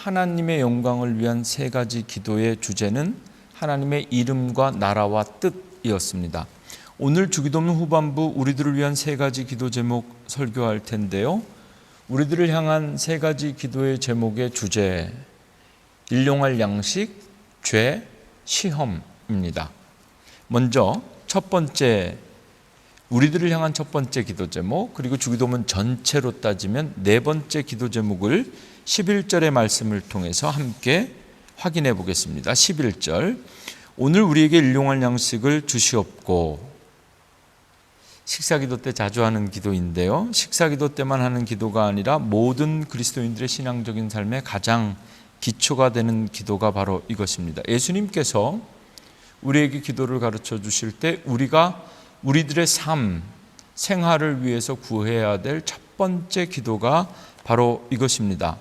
하나님의 영광을 위한 세 가지 기도의 주제는 하나님의 이름과 나라와 뜻이었습니다. 오늘 주기도문 후반부 우리들을 위한 세 가지 기도 제목 설교할 텐데요. 우리들을 향한 세 가지 기도의 제목의 주제, 일용할 양식, 죄, 시험입니다. 먼저 첫 번째, 우리들을 향한 첫 번째 기도 제목, 그리고 주기도문 전체로 따지면 네 번째 기도 제목을 11절의 말씀을 통해서 함께 확인해 보겠습니다. 11절, 오늘 우리에게 일용할 양식을 주시옵고. 식사기도 때 자주 하는 기도인데요, 식사기도 때만 하는 기도가 아니라 모든 그리스도인들의 신앙적인 삶의 가장 기초가 되는 기도가 바로 이것입니다. 예수님께서 우리에게 기도를 가르쳐 주실 때 우리가 우리들의 삶, 생활을 위해서 구해야 될 첫 번째 기도가 바로 이것입니다.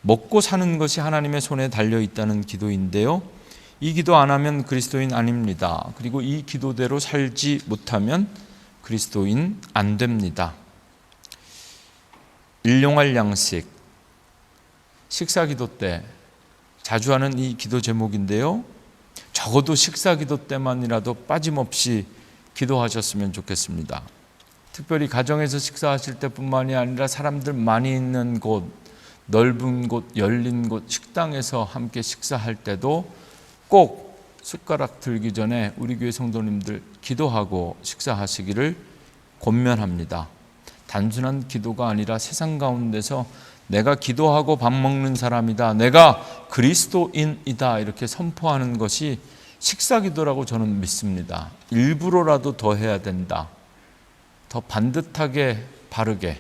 먹고 사는 것이 하나님의 손에 달려 있다는 기도인데요, 이 기도 안 하면 그리스도인 아닙니다. 그리고 이 기도대로 살지 못하면 그리스도인 안 됩니다. 일용할 양식, 식사기도 때 자주 하는 이 기도 제목인데요, 적어도 식사기도 때만이라도 빠짐없이 기도하셨으면 좋겠습니다. 특별히 가정에서 식사하실 때뿐만이 아니라 사람들 많이 있는 곳, 넓은 곳, 열린 곳, 식당에서 함께 식사할 때도 꼭 숟가락 들기 전에 우리 교회 성도님들 기도하고 식사하시기를 권면합니다. 단순한 기도가 아니라 세상 가운데서 내가 기도하고 밥 먹는 사람이다, 내가 그리스도인이다, 이렇게 선포하는 것이 식사기도라고 저는 믿습니다. 일부러라도 더 해야 된다. 더 반듯하게, 바르게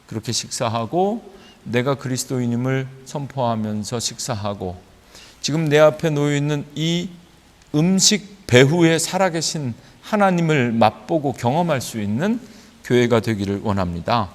그렇게 식사하고 내가 그리스도인임을 선포하면서 식사하고, 지금 내 앞에 놓여 있는 이 음식 배후에 살아계신 하나님을 맛보고 경험할 수 있는 교회가 되기를 원합니다.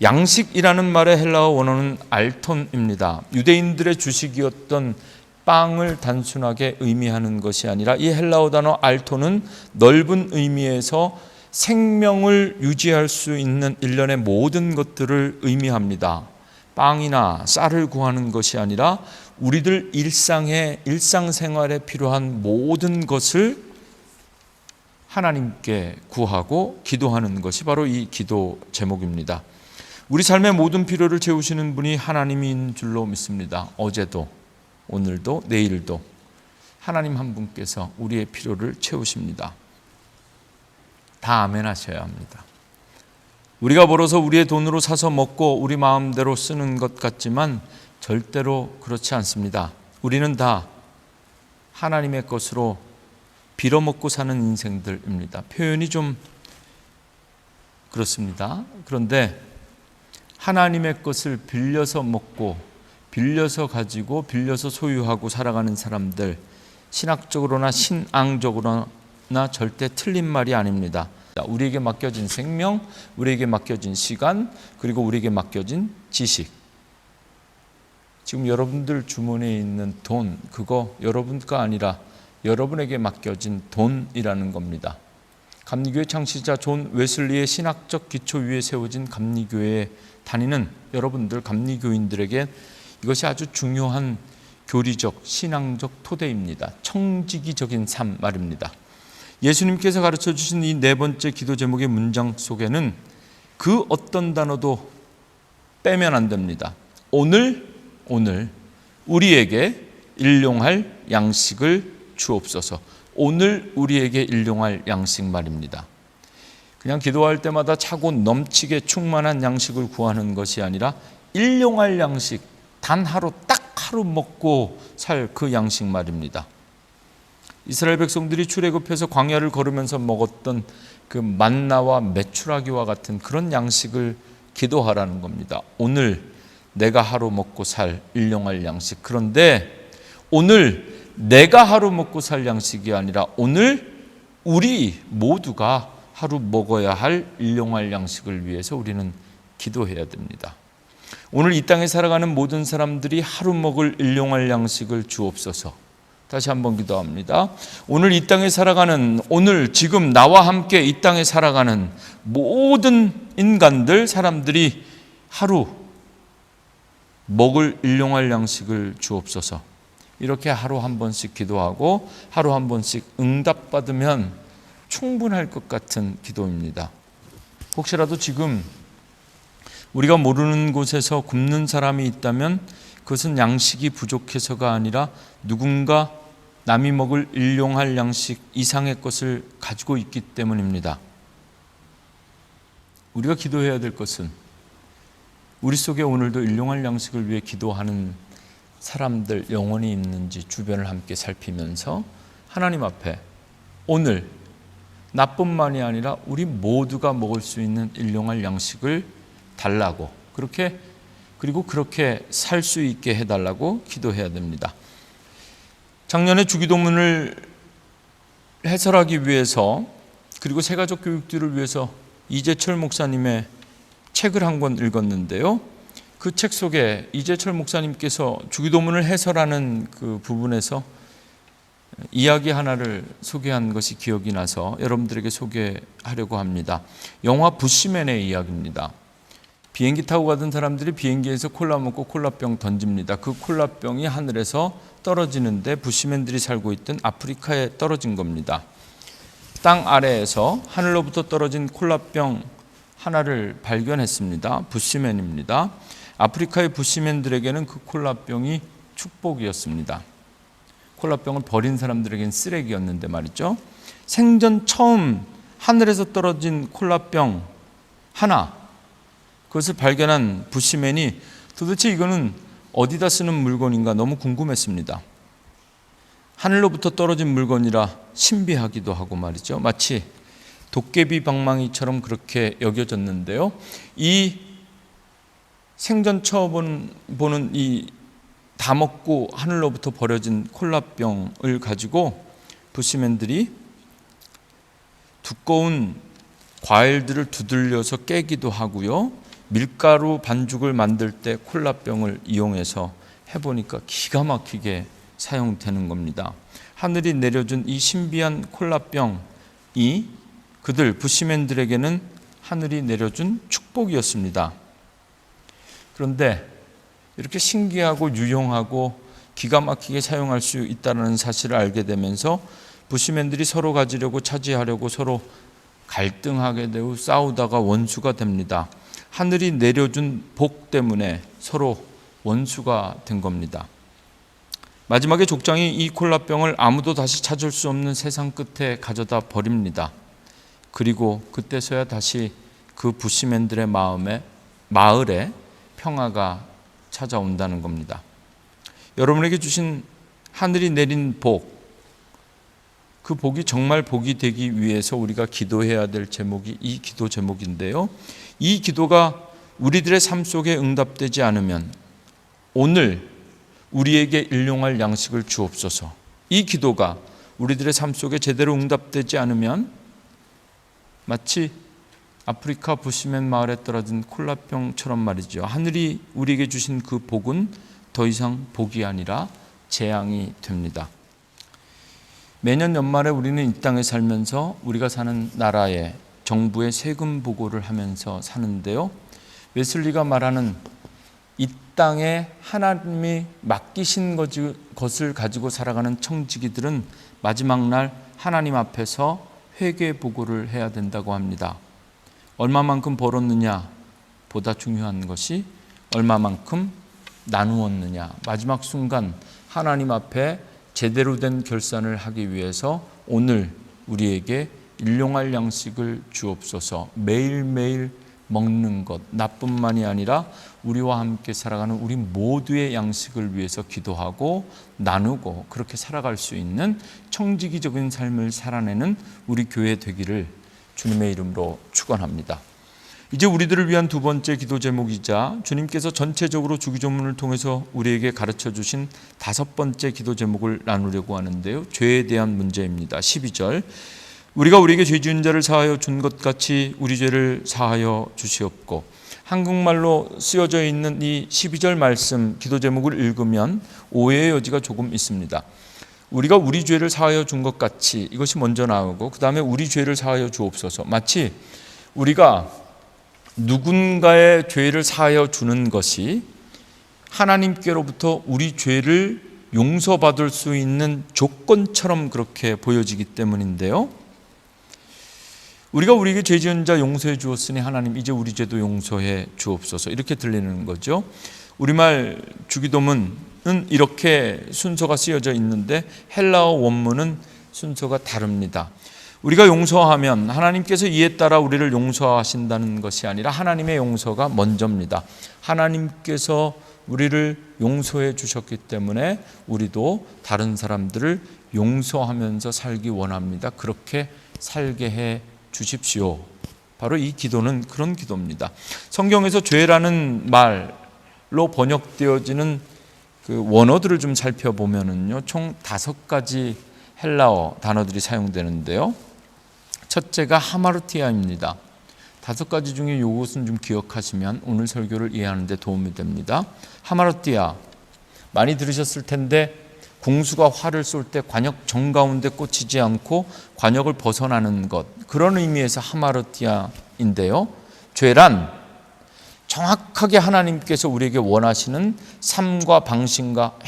양식이라는 말의 헬라어 원어는 알톤입니다. 유대인들의 주식이었던 빵을 단순하게 의미하는 것이 아니라 이 헬라어 단어 알톤은 넓은 의미에서 생명을 유지할 수 있는 일련의 모든 것들을 의미합니다. 빵이나 쌀을 구하는 것이 아니라 우리들 일상생활에 필요한 모든 것을 하나님께 구하고 기도하는 것이 바로 이 기도 제목입니다. 우리 삶의 모든 필요를 채우시는 분이 하나님인 줄로 믿습니다. 어제도 오늘도 내일도 하나님 한 분께서 우리의 필요를 채우십니다. 다 아멘 하셔야 합니다. 우리가 벌어서 우리의 돈으로 사서 먹고 우리 마음대로 쓰는 것 같지만 절대로 그렇지 않습니다. 우리는 다 하나님의 것으로 빌어먹고 사는 인생들입니다. 표현이 좀 그렇습니다. 그런데 하나님의 것을 빌려서 먹고 빌려서 가지고 빌려서 소유하고 살아가는 사람들, 신학적으로나 신앙적으로나 절대 틀린 말이 아닙니다. 우리에게 맡겨진 생명, 우리에게 맡겨진 시간, 그리고 우리에게 맡겨진 지식, 지금 여러분들 주머니에 있는 돈, 그거 여러분가 아니라 여러분에게 맡겨진 돈이라는 겁니다. 감리교회 창시자 존 웨슬리의 신학적 기초 위에 세워진 감리교회에 다니는 여러분들 감리교인들에게 이것이 아주 중요한 교리적, 신앙적 토대입니다. 청지기적인 삶 말입니다. 예수님께서 가르쳐 주신 이 네 번째 기도 제목의 문장 속에는 그 어떤 단어도 빼면 안 됩니다. 오늘 우리에게 일용할 양식을 주옵소서. 오늘 우리에게 일용할 양식 말입니다. 그냥 기도할 때마다 차고 넘치게 충만한 양식을 구하는 것이 아니라 일용할 양식, 단 하루, 딱 하루 먹고 살 그 양식 말입니다. 이스라엘 백성들이 출애굽해서 광야를 걸으면서 먹었던 그 만나와 메추라기와 같은 그런 양식을 기도하라는 겁니다. 오늘 내가 하루 먹고 살 일용할 양식. 그런데 오늘 내가 하루 먹고 살 양식이 아니라 오늘 우리 모두가 하루 먹어야 할 일용할 양식을 위해서 우리는 기도해야 됩니다. 오늘 이 땅에 살아가는 모든 사람들이 하루 먹을 일용할 양식을 주옵소서. 다시 한번 기도합니다. 오늘 이 땅에 살아가는, 오늘 지금 나와 함께 이 땅에 살아가는 모든 인간들, 사람들이 하루 먹을 일용할 양식을 주옵소서. 이렇게 하루 한 번씩 기도하고 하루 한 번씩 응답받으면 충분할 것 같은 기도입니다. 혹시라도 지금 우리가 모르는 곳에서 굶는 사람이 있다면 그것은 양식이 부족해서가 아니라 누군가 남이 먹을 일용할 양식 이상의 것을 가지고 있기 때문입니다. 우리가 기도해야 될 것은 우리 속에 오늘도 일용할 양식을 위해 기도하는 사람들 영혼이 있는지 주변을 함께 살피면서 하나님 앞에 오늘 나뿐만이 아니라 우리 모두가 먹을 수 있는 일용할 양식을 달라고 그리고 그렇게 살 수 있게 해달라고 기도해야 됩니다. 작년에 주기도문을 해설하기 위해서 그리고 새가족 교육들을 위해서 이재철 목사님의 책을 한 권 읽었는데요. 그 책 속에 이재철 목사님께서 주기도문을 해설하는 그 부분에서 이야기 하나를 소개한 것이 기억이 나서 여러분들에게 소개하려고 합니다. 영화 부시맨의 이야기입니다. 비행기 타고 가던 사람들이 비행기에서 콜라 먹고 콜라병 던집니다. 그 콜라병이 하늘에서 떨어지는데 부시맨들이 살고 있던 아프리카에 떨어진 겁니다. 땅 아래에서 하늘로부터 떨어진 콜라병 하나를 발견했습니다. 부시맨입니다. 아프리카의 부시맨들에게는 그 콜라병이 축복이었습니다. 콜라병을 버린 사람들에게는 쓰레기였는데 말이죠. 생전 처음 하늘에서 떨어진 콜라병 하나, 그것을 발견한 부시맨이 도대체 이거는 어디다 쓰는 물건인가 너무 궁금했습니다. 하늘로부터 떨어진 물건이라 신비하기도 하고 말이죠. 마치 도깨비 방망이처럼 그렇게 여겨졌는데요. 이 생전 처음 보는 이 다 먹고 하늘로부터 버려진 콜라병을 가지고 부시맨들이 두꺼운 과일들을 두들려서 깨기도 하고요. 밀가루 반죽을 만들 때 콜라병을 이용해서 해보니까 기가 막히게 사용되는 겁니다. 하늘이 내려준 이 신비한 콜라병이 그들 부시맨들에게는 하늘이 내려준 축복이었습니다. 그런데 이렇게 신기하고 유용하고 기가 막히게 사용할 수 있다는 사실을 알게 되면서 부시맨들이 서로 가지려고 차지하려고 서로 갈등하게 되고 싸우다가 원수가 됩니다. 하늘이 내려준 복 때문에 서로 원수가 된 겁니다. 마지막에 족장이 이 콜라병을 아무도 다시 찾을 수 없는 세상 끝에 가져다 버립니다. 그리고 그때서야 다시 그 부시맨들의 마을에 평화가 찾아온다는 겁니다. 여러분에게 주신 하늘이 내린 복, 그 복이 정말 복이 되기 위해서 우리가 기도해야 될 제목이 이 기도 제목인데요. 이 기도가 우리들의 삶 속에 응답되지 않으면 오늘 우리에게 일용할 양식을 주옵소서. 이 기도가 우리들의 삶 속에 제대로 응답되지 않으면 마치 아프리카 부시맨 마을에 떨어진 콜라병처럼 말이죠. 하늘이 우리에게 주신 그 복은 더 이상 복이 아니라 재앙이 됩니다. 매년 연말에 우리는 이 땅에 살면서 우리가 사는 나라의 정부의 세금 보고를 하면서 사는데요. 웨슬리가 말하는 이 땅에 하나님이 맡기신 것을 가지고 살아가는 청지기들은 마지막 날 하나님 앞에서 회개 보고를 해야 된다고 합니다. 얼마만큼 벌었느냐 보다 중요한 것이 얼마만큼 나누었느냐. 마지막 순간 하나님 앞에 제대로 된 결산을 하기 위해서 오늘 우리에게 일용할 양식을 주옵소서. 매일매일 먹는 것, 나뿐만이 아니라 우리와 함께 살아가는 우리 모두의 양식을 위해서 기도하고 나누고 그렇게 살아갈 수 있는 청지기적인 삶을 살아내는 우리 교회 되기를 주님의 이름으로 축원합니다. 이제 우리들을 위한 두 번째 기도 제목이자 주님께서 전체적으로 주기도문을 통해서 우리에게 가르쳐 주신 다섯 번째 기도 제목을 나누려고 하는데요. 죄에 대한 문제입니다. 12절 우리가 우리에게 죄 지은 자를 사하여 준 것 같이 우리 죄를 사하여 주시옵고. 한국말로 쓰여져 있는 이 12절 말씀 기도 제목을 읽으면 오해의 여지가 조금 있습니다. 우리가 우리 죄를 사하여 준 것 같이 이것이 먼저 나오고 그 다음에 우리 죄를 사하여 주옵소서. 마치 우리가 누군가의 죄를 사하여 주는 것이 하나님께로부터 우리 죄를 용서받을 수 있는 조건처럼 그렇게 보여지기 때문인데요. 우리가 우리에게 죄 지은 자 용서해 주었으니 하나님 이제 우리 죄도 용서해 주옵소서, 이렇게 들리는 거죠. 우리말 주기도문은 이렇게 순서가 쓰여져 있는데 헬라어 원문은 순서가 다릅니다. 우리가 용서하면 하나님께서 이에 따라 우리를 용서하신다는 것이 아니라 하나님의 용서가 먼저입니다. 하나님께서 우리를 용서해 주셨기 때문에 우리도 다른 사람들을 용서하면서 살기 원합니다. 그렇게 살게 해 주십시오. 바로 이 기도는 그런 기도입니다. 성경에서 죄라는 말로 번역되어지는 그 원어들을 좀 살펴보면은요, 총 5가지 헬라어 단어들이 사용되는데요. 첫째가 하마르티아입니다. 5가지 중에 이것은 좀 기억하시면 오늘 설교를 이해하는 데 도움이 됩니다. 하마르티아, 많이 들으셨을 텐데 궁수가 활을 쏠 때 관역 정가운데 꽂히지 않고 관역을 벗어나는 것, 그런 의미에서 하마르티아인데요. 죄란 정확하게 하나님께서 우리에게 원하시는 삶과 방식과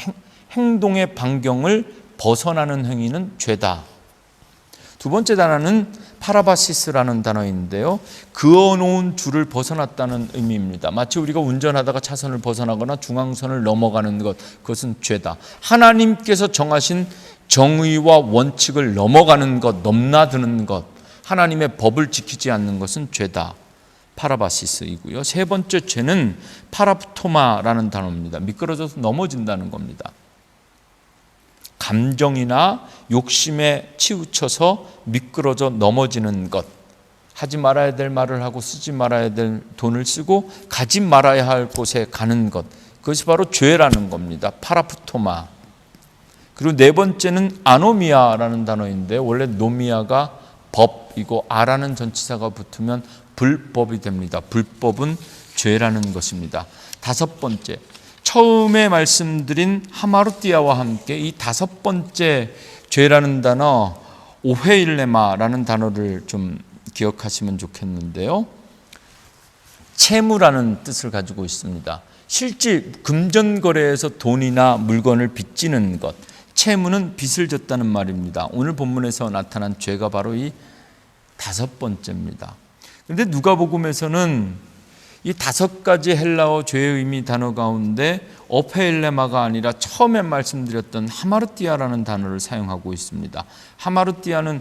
행동의 반경을 벗어나는 행위는 죄다. 두 번째 단어는 파라바시스라는 단어인데요. 그어놓은 줄을 벗어났다는 의미입니다. 마치 우리가 운전하다가 차선을 벗어나거나 중앙선을 넘어가는 것, 그것은 죄다. 하나님께서 정하신 정의와 원칙을 넘어가는 것, 넘나드는 것, 하나님의 법을 지키지 않는 것은 죄다. 파라바시스이고요. 세 번째 죄는 파라프토마라는 단어입니다. 미끄러져서 넘어진다는 겁니다. 감정이나 욕심에 치우쳐서 미끄러져 넘어지는 것, 하지 말아야 될 말을 하고 쓰지 말아야 될 돈을 쓰고 가지 말아야 할 곳에 가는 것, 그것이 바로 죄라는 겁니다. 파라프토마. 그리고 네 번째는 아노미아라는 단어인데 원래 노미아가 법이고 아라는 전치사가 붙으면 불법이 됩니다. 불법은 죄라는 것입니다. 5번째, 처음에 말씀드린 하마르티아와 함께 이 5번째 죄라는 단어 오헤일레마라는 단어를 좀 기억하시면 좋겠는데요. 채무라는 뜻을 가지고 있습니다. 실제 금전거래에서 돈이나 물건을 빚지는 것, 채무는 빚을 졌다는 말입니다. 오늘 본문에서 나타난 죄가 바로 이 5번째입니다. 그런데 누가복음에서는 이 5가지 헬라어 죄의 의미 단어 가운데 오페일레마가 아니라 처음에 말씀드렸던 하마르티아라는 단어를 사용하고 있습니다. 하마르티아는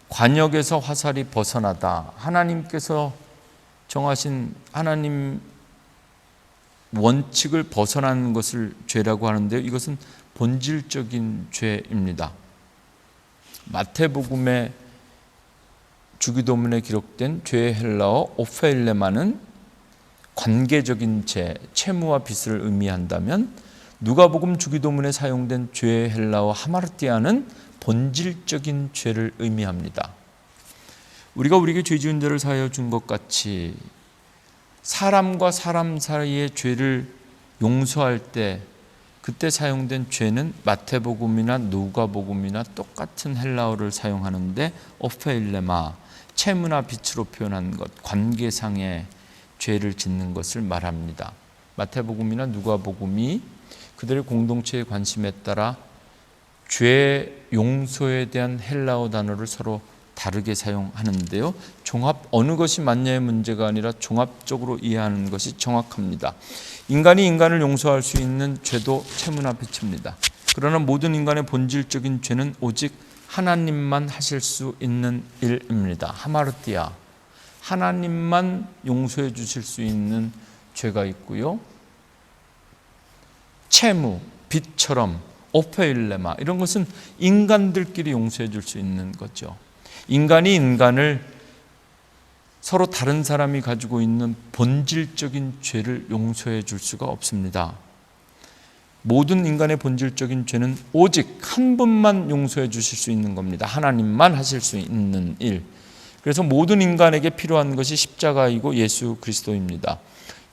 관역에서 화살이 벗어나다, 하나님께서 정하신 하나님 원칙을 벗어나는 것을 죄라고 하는데요. 이것은 본질적인 죄입니다. 마태복음의 주기도문에 기록된 죄의 헬라어 오페일레마는 관계적인 죄, 채무와 빚을 의미한다면 누가복음 주기도문에 사용된 죄의 헬라어 하마르티아는 본질적인 죄를 의미합니다. 우리가 우리에게 죄 지은 자를 사하여 준 것 같이 사람과 사람 사이의 죄를 용서할 때 그때 사용된 죄는 마태복음이나 누가복음이나 똑같은 헬라어를 사용하는데 오페일레마, 채무나 빚으로 표현한 것, 관계상의 죄를 짓는 것을 말합니다. 마태복음이나 누가복음이 그들의 공동체의 관심에 따라 죄 용서에 대한 헬라어 단어를 서로 다르게 사용하는데요. 어느 것이 맞냐의 문제가 아니라 종합적으로 이해하는 것이 정확합니다. 인간이 인간을 용서할 수 있는 죄도 채무나 빚입니다. 그러나 모든 인간의 본질적인 죄는 오직 하나님만 하실 수 있는 일입니다. 하마르티아, 하나님만 용서해 주실 수 있는 죄가 있고요. 채무, 빚처럼 오페일레마, 이런 것은 인간들끼리 용서해 줄 수 있는 거죠. 인간이 인간을, 서로 다른 사람이 가지고 있는 본질적인 죄를 용서해 줄 수가 없습니다. 모든 인간의 본질적인 죄는 오직 한 분만 용서해 주실 수 있는 겁니다. 하나님만 하실 수 있는 일. 그래서 모든 인간에게 필요한 것이 십자가이고 예수 그리스도입니다.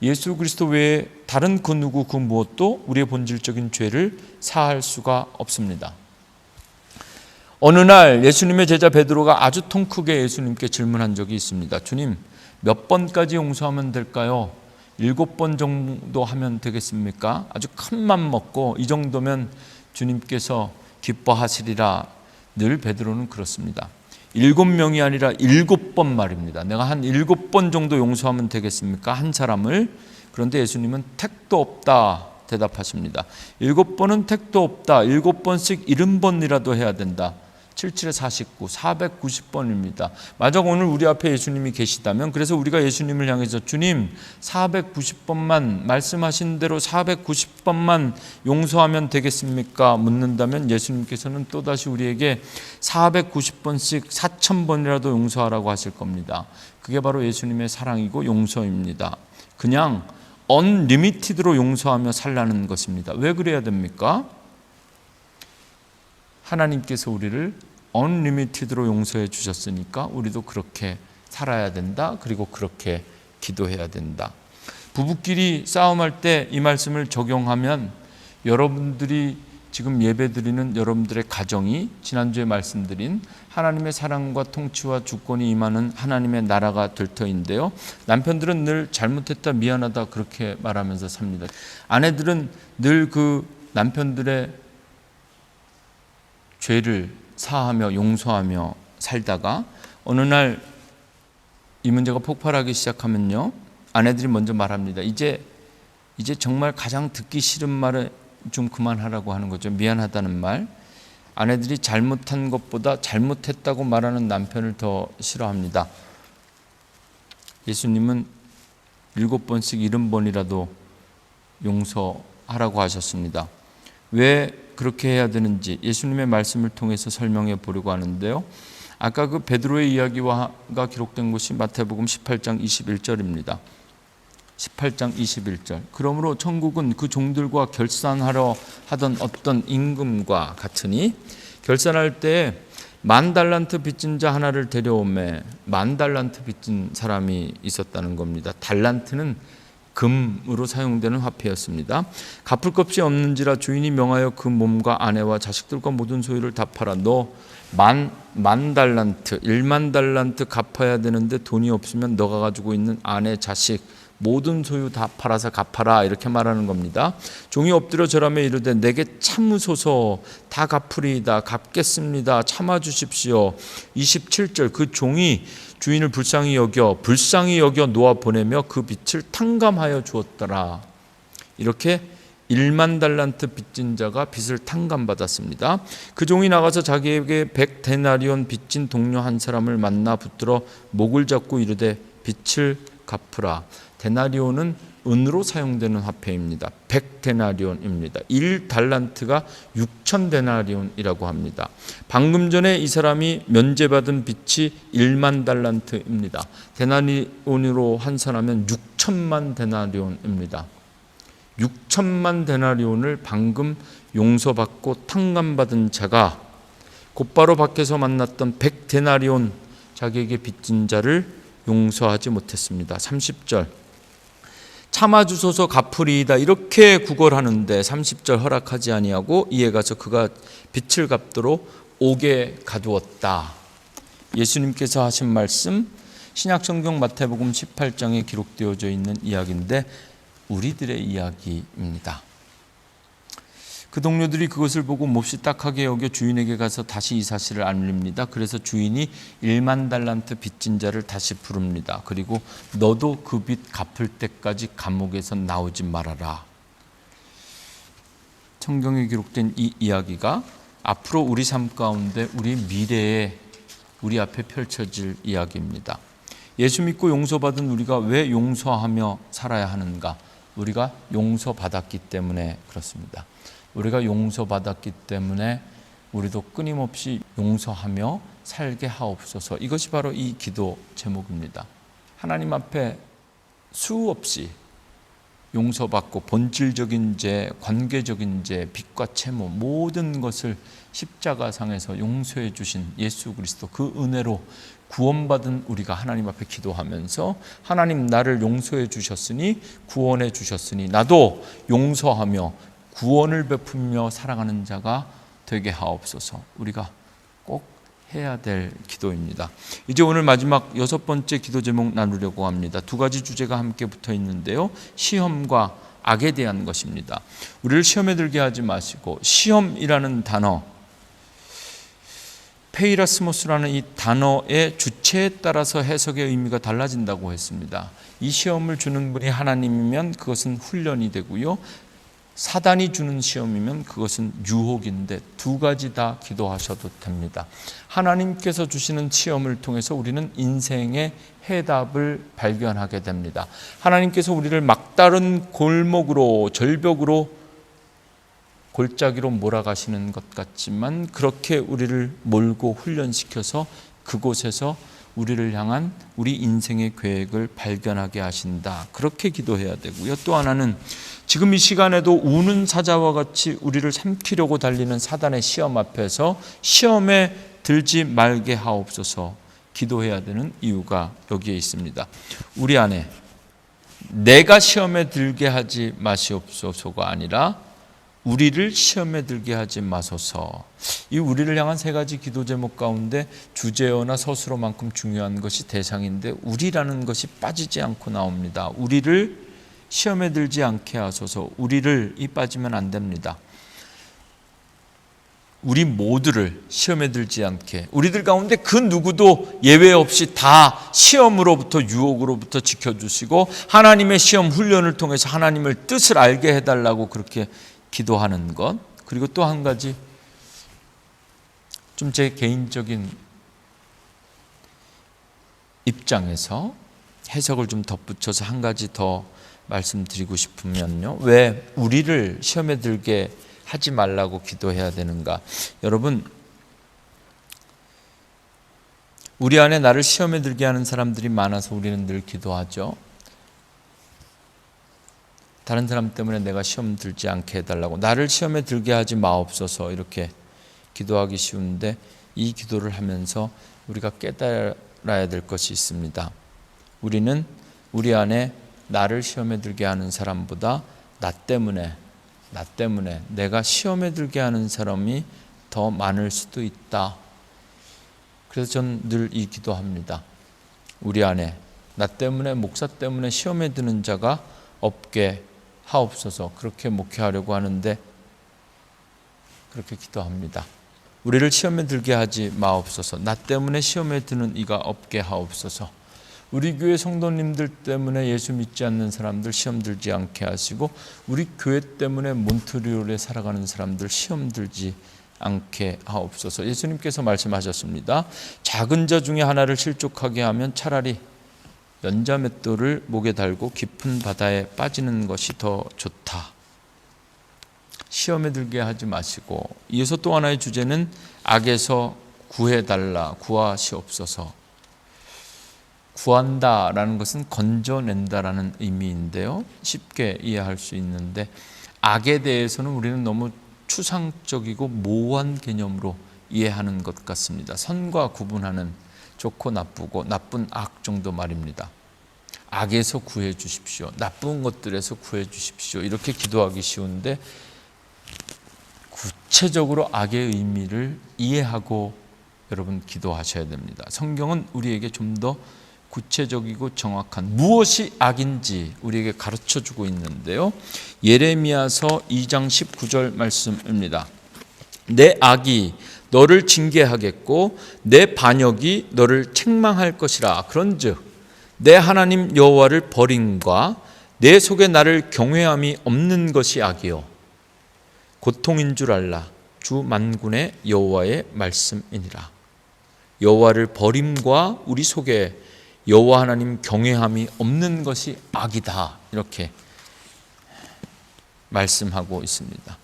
예수 그리스도 외에 다른 그 누구 그 무엇도 우리의 본질적인 죄를 사할 수가 없습니다. 어느 날 예수님의 제자 베드로가 아주 통 크게 예수님께 질문한 적이 있습니다. 주님, 몇 번까지 용서하면 될까요? 7번 정도 하면 되겠습니까? 아주 큰 맘 먹고 이 정도면 주님께서 기뻐하시리라. 늘 베드로는 그렇습니다. 7명이 아니라 7번 말입니다. 내가 한 7번 정도 용서하면 되겠습니까? 한 사람을. 그런데 예수님은 택도 없다 대답하십니다. 7번은 택도 없다. 7번씩 70번이라도 해야 된다. 77에 49, 490번입니다. 만약 오늘 우리 앞에 예수님이 계시다면, 그래서 우리가 예수님을 향해서 주님 490번만 말씀하신 대로 490번만 용서하면 되겠습니까? 묻는다면 예수님께서는 또다시 우리에게 490번씩 4000번이라도 용서하라고 하실 겁니다. 그게 바로 예수님의 사랑이고 용서입니다. 그냥 언리미티드로 용서하며 살라는 것입니다. 왜 그래야 됩니까? 하나님께서 우리를 언리미티드로 용서해 주셨으니까 우리도 그렇게 살아야 된다. 그리고 그렇게 기도해야 된다. 부부끼리 싸움할 때 이 말씀을 적용하면 여러분들이 지금 예배드리는 여러분들의 가정이 지난주에 말씀드린 하나님의 사랑과 통치와 주권이 임하는 하나님의 나라가 될 터인데요. 남편들은 늘 잘못했다 미안하다 그렇게 말하면서 삽니다. 아내들은 늘 그 남편들의 죄를 사하며 용서하며 살다가 어느 날 이 문제가 폭발하기 시작하면요, 아내들이 먼저 말합니다. 이제 정말 가장 듣기 싫은 말을 좀 그만하라고 하는 거죠. 미안하다는 말. 아내들이 잘못한 것보다 잘못했다고 말하는 남편을 더 싫어합니다. 예수님은 7번씩 70번이라도 용서하라고 하셨습니다. 왜 그렇게 해야 되는지 예수님의 말씀을 통해서 설명해 보려고 하는데요. 아까 그 베드로의 이야기가 기록된 곳이 마태복음 18장 21절입니다. 18장 21절. 그러므로 천국은 그 종들과 결산하러 하던 어떤 임금과 같으니 결산할 때 10,000달란트 빚진 자 하나를 데려오매 10,000달란트 빚진 사람이 있었다는 겁니다. 달란트는 금으로 사용되는 화폐였습니다. 갚을 것이 없는지라 주인이 명하여 그 몸과 아내와 자식들과 모든 소유를 다 팔아 너 10,000달란트 10,000달란트 갚아야 되는데 돈이 없으면 너가 가지고 있는 아내 자식 모든 소유 다 팔아서 갚아라 이렇게 말하는 겁니다. 종이 엎드려 절하며 이르되 내게 참으소서 다 갚으리이다 갚겠습니다 참아 주십시오. 27절 그 종이 주인을 불쌍히 여겨 놓아 보내며 그 빚을 탕감하여 주었더라. 이렇게 10,000달란트 빚진 자가 빚을 탕감받았습니다. 그 종이 나가서 자기에게 100데나리온 빚진 동료 한 사람을 만나 붙들어 목을 잡고 이르되 빚을 갚으라. 데나리온은 은으로 사용되는 화폐입니다. 100데나리온입니다. 1달란트가 6,000데나리온이라고 합니다. 방금 전에 이 사람이 면제받은 빚이 10,000달란트입니다. 데나리온으로 환산하면 6천만 데나리온입니다. 6천만 데나리온을 방금 용서받고 탕감받은 자가 곧바로 밖에서 만났던 100데나리온 자기에게 빚진 자를 용서하지 못했습니다. 30절 참아주소서 갚으리이다 이렇게 구걸하는데 30절 허락하지 아니하고 이에 가서 그가 빚을 갚도록 옥에 가두었다. 예수님께서 하신 말씀 신약성경 마태복음 18장에 기록되어져 있는 이야기인데 우리들의 이야기입니다. 그 동료들이 그것을 보고 몹시 딱하게 여겨 주인에게 가서 다시 이 사실을 알립니다. 그래서 주인이 10,000달란트 빚진 자를 다시 부릅니다. 그리고 너도 그 빚 갚을 때까지 감옥에서 나오지 말아라. 성경에 기록된 이 이야기가 앞으로 우리 삶 가운데 우리 미래에 우리 앞에 펼쳐질 이야기입니다. 예수 믿고 용서받은 우리가 왜 용서하며 살아야 하는가? 우리가 용서받았기 때문에 그렇습니다. 우리가 용서받았기 때문에 우리도 끊임없이 용서하며 살게 하옵소서. 이것이 바로 이 기도 제목입니다. 하나님 앞에 수없이 용서받고 본질적인 죄, 관계적인 죄, 빚과 채무 모든 것을 십자가상에서 용서해 주신 예수 그리스도 그 은혜로 구원받은 우리가 하나님 앞에 기도하면서 하나님 나를 용서해 주셨으니 구원해 주셨으니 나도 용서하며 구원을 베풀며 살아가는 자가 되게 하옵소서. 우리가 꼭 해야 될 기도입니다. 이제 오늘 마지막 6번째 기도 제목 나누려고 합니다. 두 가지 주제가 함께 붙어 있는데요. 시험과 악에 대한 것입니다. 우리를 시험에 들게 하지 마시고, 시험이라는 단어, 페이라스모스라는 이 단어의 주체에 따라서 해석의 의미가 달라진다고 했습니다. 이 시험을 주는 분이 하나님이면 그것은 훈련이 되고요, 사단이 주는 시험이면 그것은 유혹인데 두 가지 다 기도하셔도 됩니다. 하나님께서 주시는 시험을 통해서 우리는 인생의 해답을 발견하게 됩니다. 하나님께서 우리를 막다른 골목으로, 절벽으로, 골짜기로 몰아가시는 것 같지만 그렇게 우리를 몰고 훈련시켜서 그곳에서 우리를 향한 우리 인생의 계획을 발견하게 하신다. 그렇게 기도해야 되고요. 또 하나는 지금 이 시간에도 우는 사자와 같이 우리를 삼키려고 달리는 사단의 시험 앞에서 시험에 들지 말게 하옵소서 기도해야 되는 이유가 여기에 있습니다. 우리 안에 내가 시험에 들게 하지 마시옵소서가 아니라 우리를 시험에 들게 하지 마소서. 이 우리를 향한 세 가지 기도 제목 가운데 주제어나 서술어만큼 중요한 것이 대상인데 우리라는 것이 빠지지 않고 나옵니다. 우리를 시험에 들지 않게 하소서. 우리를 이 빠지면 안 됩니다. 우리 모두를 시험에 들지 않게, 우리들 가운데 그 누구도 예외 없이 다 시험으로부터, 유혹으로부터 지켜주시고 하나님의 시험 훈련을 통해서 하나님의 뜻을 알게 해달라고 그렇게 기도하는 것. 그리고 또 한 가지, 좀 제 개인적인 입장에서 해석을 좀 덧붙여서 한 가지 더 말씀드리고 싶으면요, 왜 우리를 시험에 들게 하지 말라고 기도해야 되는가? 여러분, 우리 안에 나를 시험에 들게 하는 사람들이 많아서 우리는 늘 기도하죠. 다른 사람 때문에 내가 시험 들지 않게 해달라고, 나를 시험에 들게 하지 마옵소서, 이렇게 기도하기 쉬운데 이 기도를 하면서 우리가 깨달아야 될 것이 있습니다. 우리는 우리 안에 나를 시험에 들게 하는 사람보다 나 때문에 내가 시험에 들게 하는 사람이 더 많을 수도 있다. 그래서 전 늘 이 기도합니다. 우리 안에 나 때문에, 목사 때문에 시험에 드는 자가 없게 하옵소서. 그렇게 목회하려고 하는데 그렇게 기도합니다. 우리를 시험에 들게 하지 마옵소서. 나 때문에 시험에 드는 이가 없게 하옵소서. 우리 교회 성도님들 때문에 예수 믿지 않는 사람들 시험 들지 않게 하시고, 우리 교회 때문에 몬트리올에 살아가는 사람들 시험 들지 않게 하옵소서. 예수님께서 말씀하셨습니다. 작은 자 중에 하나를 실족하게 하면 차라리 연자맷돌을 목에 달고 깊은 바다에 빠지는 것이 더 좋다. 시험에 들게 하지 마시고, 이어서 또 하나의 주제는 악에서 구해달라, 구하시옵소서. 구한다라는 것은 건져낸다라는 의미인데요, 쉽게 이해할 수 있는데 악에 대해서는 우리는 너무 추상적이고 모호한 개념으로 이해하는 것 같습니다. 선과 구분하는, 좋고 나쁘고 나쁜 악 정도 말입니다. 악에서 구해 주십시오, 나쁜 것들에서 구해 주십시오, 이렇게 기도하기 쉬운데 구체적으로 악의 의미를 이해하고 여러분 기도하셔야 됩니다. 성경은 우리에게 좀 더 구체적이고 정확한 무엇이 악인지 우리에게 가르쳐주고 있는데요, 예레미야서 2장 19절 말씀입니다. 내 악이 너를 징계하겠고 내 반역이 너를 책망할 것이라. 그런즉 내 하나님 여호와를 버림과 내 속에 나를 경외함이 없는 것이 악이요 고통인 줄 알라. 주 만군의 여호와의 말씀이니라. 여호와를 버림과 우리 속에 여호와 하나님 경외함이 없는 것이 악이다, 이렇게 말씀하고 있습니다.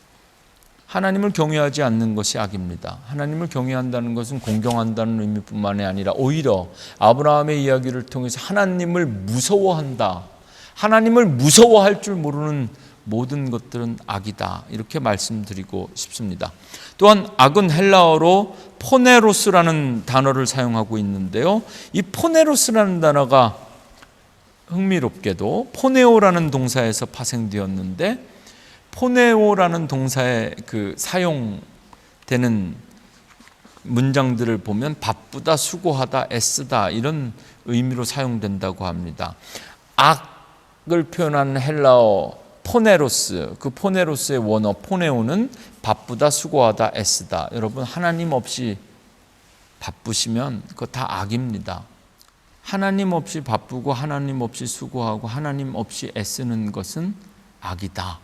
하나님을 경외하지 않는 것이 악입니다. 하나님을 경외한다는 것은 공경한다는 의미뿐만이 아니라 오히려 아브라함의 이야기를 통해서 하나님을 무서워한다, 하나님을 무서워할 줄 모르는 모든 것들은 악이다, 이렇게 말씀드리고 싶습니다. 또한 악은 헬라어로 포네로스라는 단어를 사용하고 있는데요, 이 포네로스라는 단어가 흥미롭게도 포네오라는 동사에서 파생되었는데, 포네오라는 동사에 그 사용되는 문장들을 보면 바쁘다, 수고하다, 애쓰다 이런 의미로 사용된다고 합니다. 악을 표현하는 헬라어 포네로스, 그 포네로스의 원어 포네오는 바쁘다, 수고하다, 애쓰다. 여러분, 하나님 없이 바쁘시면 그거 다 악입니다. 하나님 없이 바쁘고 하나님 없이 수고하고 하나님 없이 애쓰는 것은 악이다,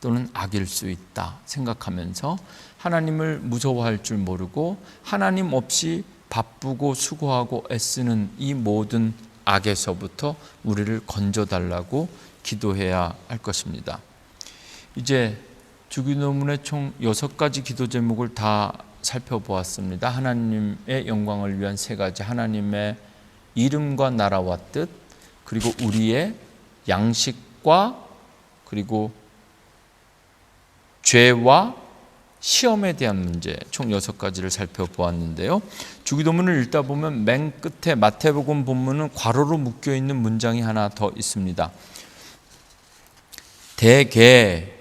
또는 악일 수 있다 생각하면서 하나님을 무서워할 줄 모르고 하나님 없이 바쁘고 수고하고 애쓰는 이 모든 악에서부터 우리를 건져달라고 기도해야 할 것입니다. 이제 주기도문의 총 6가지 기도 제목을 다 살펴보았습니다. 하나님의 영광을 위한 3가지, 하나님의 이름과 나라와 뜻, 그리고 우리의 양식과, 그리고 죄와 시험에 대한 문제, 총 6가지를 살펴보았는데요. 주기도문을 읽다 보면 맨 끝에 마태복음 본문은 괄호로 묶여있는 문장이 하나 더 있습니다. 대개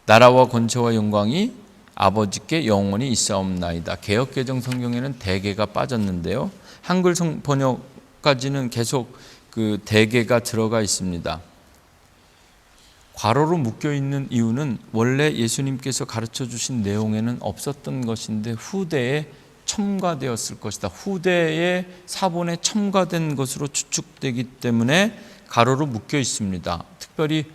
나라와 권세와 영광이 아버지께 영원히 있사옵나이다. 개역개정 성경에는 대개가 빠졌는데요. 한글 번역까지는 계속 그 대개가 들어가 있습니다. 괄호로 묶여있는 이유는 원래 예수님께서 가르쳐 주신 내용에는 없었던 것인데 후대에 첨가되었을 것이다. 후대의 사본에 첨가된 것으로 추측되기 때문에 괄호로 묶여 있습니다. 특별히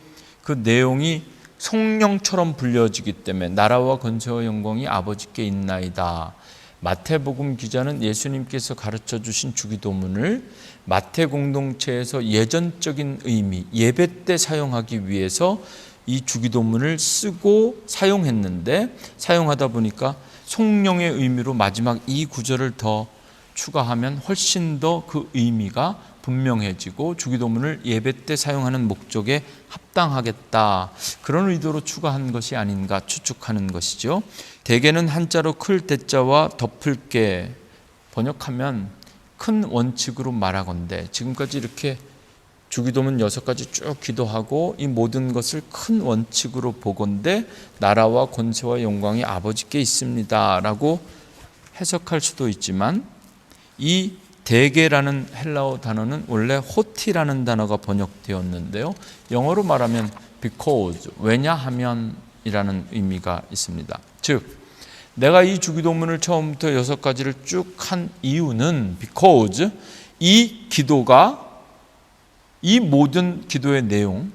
그 내용이 성령처럼 불려지기 때문에 나라와 권세와 영광이 아버지께 있나이다. 마태복음 기자는 예수님께서 가르쳐 주신 주기도문을 마태 공동체에서 예전적인 의미, 예배 때 사용하기 위해서 이 주기도문을 쓰고 사용했는데, 사용하다 보니까 성령의 의미로 마지막 이 구절을 더 추가하면 훨씬 더 그 의미가 분명해지고 주기도문을 예배 때 사용하는 목적에 합당하겠다, 그런 의도로 추가한 것이 아닌가 추측하는 것이죠. 대개는 한자로 클 대자와 덮을 게 번역하면 큰 원칙으로 말하건대, 지금까지 이렇게 주기도문 6가지 쭉 기도하고 이 모든 것을 큰 원칙으로 보건대 나라와 권세와 영광이 아버지께 있습니다 라고 해석할 수도 있지만, 이 대개라는 헬라어 단어는 원래 호티라는 단어가 번역되었는데요, 영어로 말하면 because, 왜냐하면 이라는 의미가 있습니다. 즉 내가 이 주기도문을 처음부터 6가지를 쭉 한 이유는 because 이 기도가, 이 모든 기도의 내용,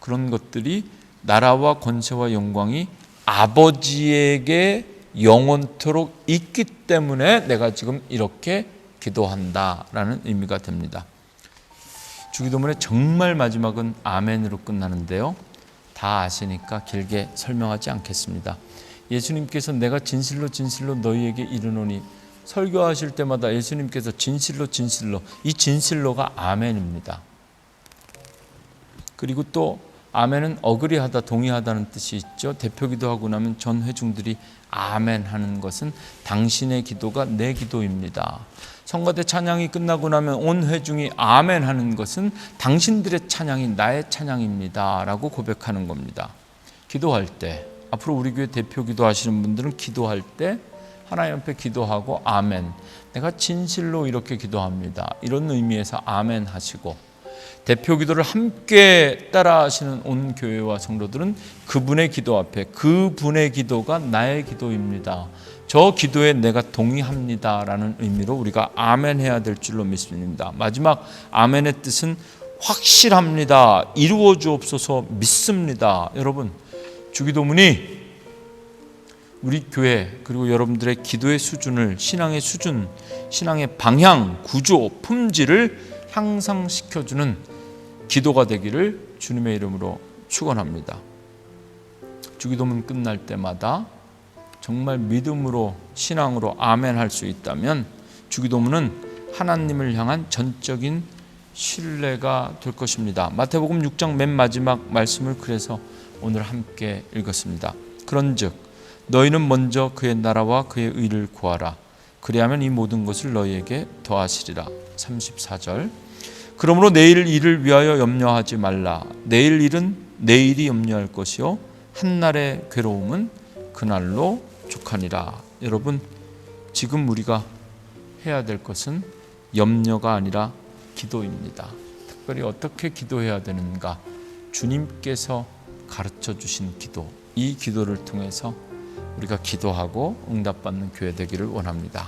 그런 것들이 나라와 권세와 영광이 아버지에게 영원토록 있기 때문에 내가 지금 이렇게 기도한다라는 의미가 됩니다. 주기도문의 정말 마지막은 아멘으로 끝나는데요, 다 아시니까 길게 설명하지 않겠습니다. 예수님께서 내가 진실로 진실로 너희에게 이르노니, 설교하실 때마다 예수님께서 진실로 진실로, 이 진실로가 아멘입니다. 그리고 또 아멘은 어그리하다, 동의하다는 뜻이 있죠. 대표기도하고 나면 전 회중들이 아멘 하는 것은 당신의 기도가 내 기도입니다. 성가대 찬양이 끝나고 나면 온 회중이 아멘 하는 것은 당신들의 찬양이 나의 찬양입니다 라고 고백하는 겁니다. 기도할 때, 앞으로 우리 교회 대표 기도하시는 분들은 기도할 때 하나님 앞에 기도하고 아멘, 내가 진실로 이렇게 기도합니다, 이런 의미에서 아멘 하시고, 대표 기도를 함께 따라 하시는 온 교회와 성도들은 그분의 기도 앞에 그분의 기도가 나의 기도입니다, 저 기도에 내가 동의합니다 라는 의미로 우리가 아멘 해야 될 줄로 믿습니다. 마지막 아멘의 뜻은 확실합니다, 이루어 주옵소서, 믿습니다. 여러분, 주기도문이 우리 교회 그리고 여러분들의 기도의 수준을, 신앙의 수준, 신앙의 방향, 구조, 품질을 향상시켜주는 기도가 되기를 주님의 이름으로 축원합니다. 주기도문 끝날 때마다 정말 믿음으로, 신앙으로 아멘 할 수 있다면 주기도문은 하나님을 향한 전적인 신뢰가 될 것입니다. 마태복음 6장 맨 마지막 말씀을 그래서 오늘 함께 읽었습니다. 그런즉 너희는 먼저 그의 나라와 그의 의를 구하라, 그리하면 이 모든 것을 너희에게 더하시리라. 34절. 그러므로 내일 일을 위하여 염려하지 말라. 내일 일은 내일이 염려할 것이요 한날의 괴로움은 그날로 족하니라. 여러분, 지금 우리가 해야 될 것은 염려가 아니라 기도입니다. 특별히 어떻게 기도해야 되는가? 주님께서 가르쳐 주신 기도, 이 기도를 통해서 우리가 기도하고 응답받는 교회 되기를 원합니다.